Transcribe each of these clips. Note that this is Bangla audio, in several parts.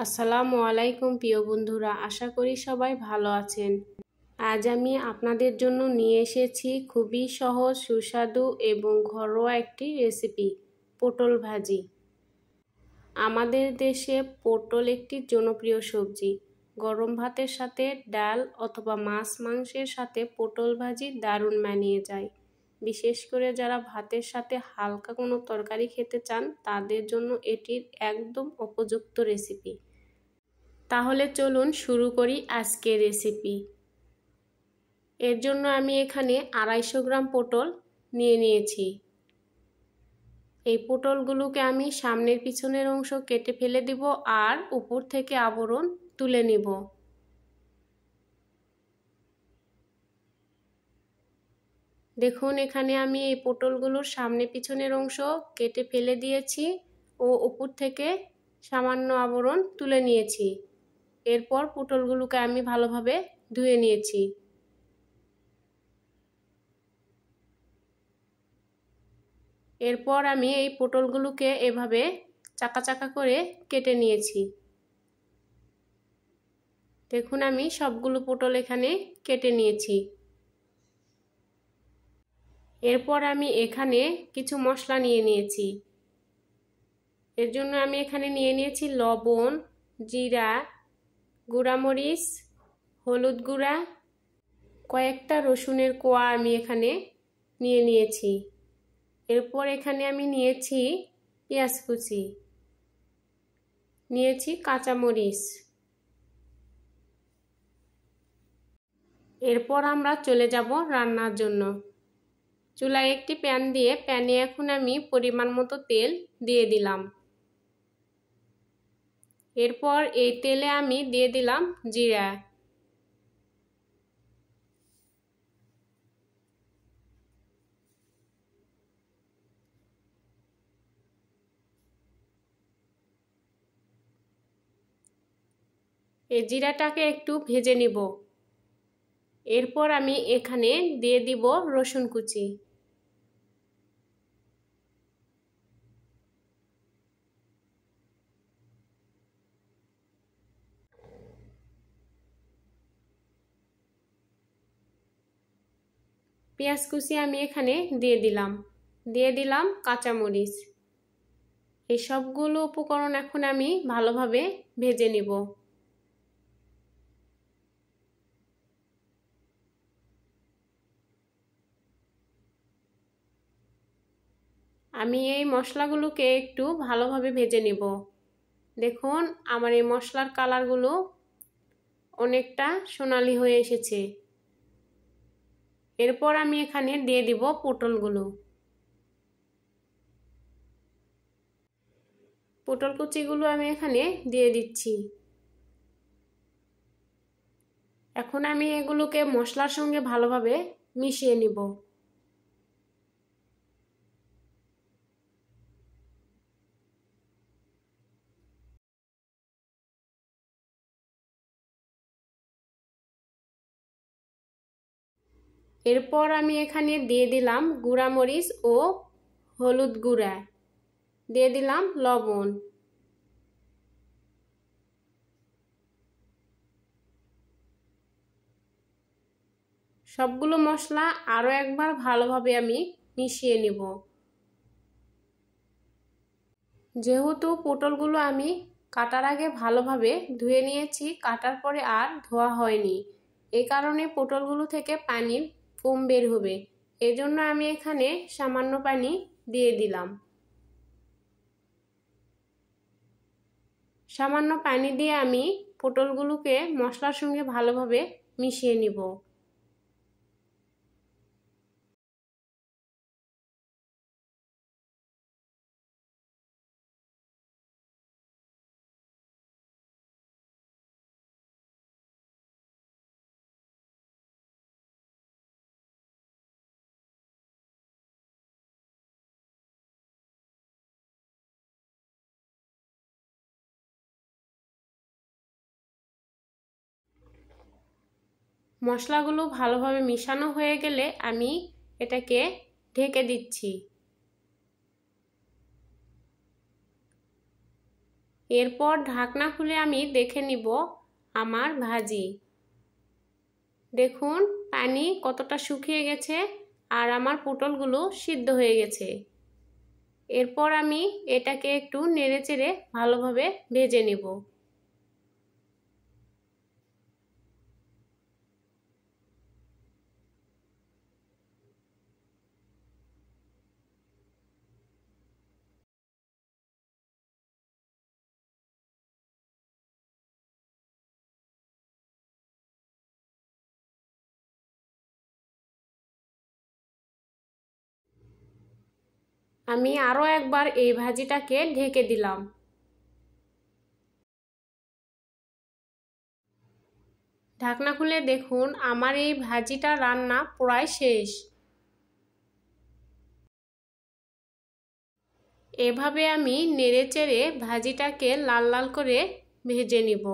আসসালামু আলাইকুম প্রিয় বন্ধুরা, আশা করি সবাই ভালো আছেন। আজ আমি আপনাদের জন্য নিয়ে এসেছি খুবই সহজ, সুস্বাদু এবং ঘরোয়া একটি রেসিপি, পটল ভাজি। আমাদের দেশে পটল একটি জনপ্রিয় সবজি। গরম ভাতের সাথে ডাল অথবা মাছ মাংসের সাথে পটল ভাজি দারুণ মানিয়ে যায়। বিশেষ করে যারা ভাতের সাথে হালকা কোনো তরকারি খেতে চান তাদের জন্য এটির একদম উপযুক্ত রেসিপি। তাহলে চলুন শুরু করি আজকের রেসিপি। এর জন্য আমি এখানে 250 গ্রাম পটল নিয়েছি। এই পটলগুলোকে আমি সামনের পিছনের অংশ কেটে ফেলে দিব আর উপর থেকে আবরণ তুলে নিব। দেখুন, এখানে আমি এই পটলগুলোর সামনে পিছনের অংশ কেটে ফেলে দিয়েছি ও উপর থেকে সামান্য আবরণ তুলে নিয়েছি। এরপর পটলগুলোকে আমি ভালোভাবে ধুয়ে নিয়েছি। এরপর আমি এই পটলগুলোকে এভাবে চাকা চাকা করে কেটে নিয়েছি। দেখুন, আমি সবগুলো পটল এখানে কেটে নিয়েছি। এরপর আমি এখানে কিছু মশলা নিয়েছি। এর জন্য আমি এখানে নিয়েছি লবণ, জিরা, গুঁড়ামরিচ, হলুদ গুঁড়া, কয়েকটা রসুনের কোয়া আমি এখানে নিয়েছি। এরপর এখানে আমি নিয়েছি পেঁয়াজ কুচি, নিয়েছি কাঁচামরিচ। এরপর আমরা চলে যাব রান্নার জন্য। চুলায় একটি প্যান দিয়ে প্যানে এখন আমি পরিমাণ মতো তেল দিয়ে দিলাম। এরপর এই তেলে আমি দিয়ে দিলাম জিরা। এই জিরাটাকে একটু ভেজে নিব। এরপর আমি এখানে দিয়ে দিব রসুন কুচি। পেঁয়াজ কুচি আমি এখানে দিয়ে দিলাম কাঁচামরিচ। এই সবগুলো উপকরণ এখন আমি ভালোভাবে ভেজে নিব। আমি এই মশলাগুলোকে একটু ভালোভাবে ভেজে নিব। দেখুন, আমার এই মশলার কালারগুলো অনেকটা সোনালি হয়ে এসেছে। এরপর আমি এখানে দিয়ে দিব পটল কুচিগুলো আমি এখানে দিয়ে দিচ্ছি। এখন আমি এগুলোকে মশলার সঙ্গে ভালোভাবে মিশিয়ে নিব। এরপর আমি এখানে দিয়ে দিলাম গুঁড়ামরিচ ও হলুদ গুঁড়া, দিয়ে দিলাম লবণ। সবগুলো মশলা আরও একবার ভালোভাবে আমি মিশিয়ে নিব। যেহেতু পটলগুলো আমি কাটার আগে ভালোভাবে ধুয়ে নিয়েছি, কাটার পরে আর ধোয়া হয়নি, এই কারণে পটলগুলো থেকে পানির ফোম বের হবে। এজন্য আমি এখানে সামান্য পানি দিয়ে দিলাম। সামান্য পানি দিয়ে আমি পটলগুলোকে মশলার সঙ্গে ভালোভাবে মিশিয়ে নিব। মশলাগুলো ভালোভাবে মিশানো হয়ে গেলে আমি এটাকে ঢেকে দিচ্ছি। এরপর ঢাকনা খুলে আমি দেখে নিব আমার ভাজি। দেখুন পানি কতটা শুকিয়ে গেছে আর আমার পটলগুলো সিদ্ধ হয়ে গেছে। এরপর আমি এটাকে একটু নেড়েচেড়ে ভালোভাবে ভেজে নেব। আমি আরও একবার এই ভাজিটাকে ঢেকে দিলাম। ঢাকনা খুলে দেখুন আমার এই ভাজিটা রান্না প্রায় শেষ। এভাবে আমি নেড়েচেড়ে ভাজিটাকে লাল লাল করে ভেজে নিব।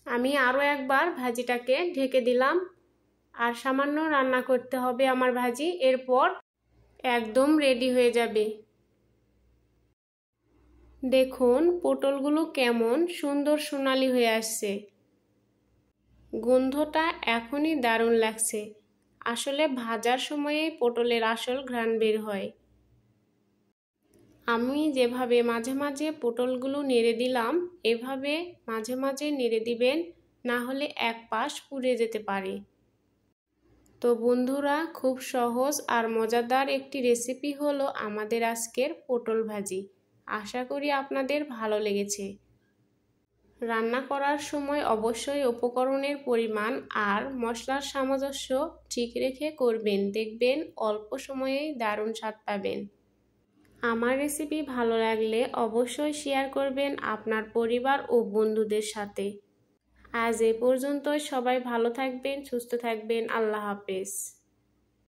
আমি আরও একবার ভাজিটাকে ঢেকে দিলাম। আর সামান্য রান্না করতে হবে আমার ভাজি, এরপর একদম রেডি হয়ে যাবে। দেখুন পটলগুলো কেমন সুন্দর সোনালি হয়ে আসছে। গন্ধটা এখনই দারুণ লাগছে। আসলে ভাজার সময়ে পটলের আসল ঘ্রাণ বের হয়। আমি যেভাবে মাঝে মাঝে পটলগুলো নেড়ে দিলাম, এভাবে মাঝে মাঝে নেড়ে দিবেন, না হলে এক পাশ পুড়ে যেতে পারে। তো বন্ধুরা, খুব সহজ আর মজাদার একটি রেসিপি হলো আমাদের আজকের পটল ভাজি। আশা করি আপনাদের ভালো লেগেছে। রান্না করার সময় অবশ্যই উপকরণের পরিমাণ আর মশলার সামঞ্জস্য ঠিক রেখে করবেন, দেখবেন অল্প সময়েই দারুণ স্বাদ পাবেন। আমার রেসিপি ভালো লাগলে অবশ্যই শেয়ার করবেন আপনার পরিবার ও বন্ধুদের সাথে। আজ এ পর্যন্তই, সবাই ভালো থাকবেন, সুস্থ থাকবেন। আল্লাহ হাফেজ।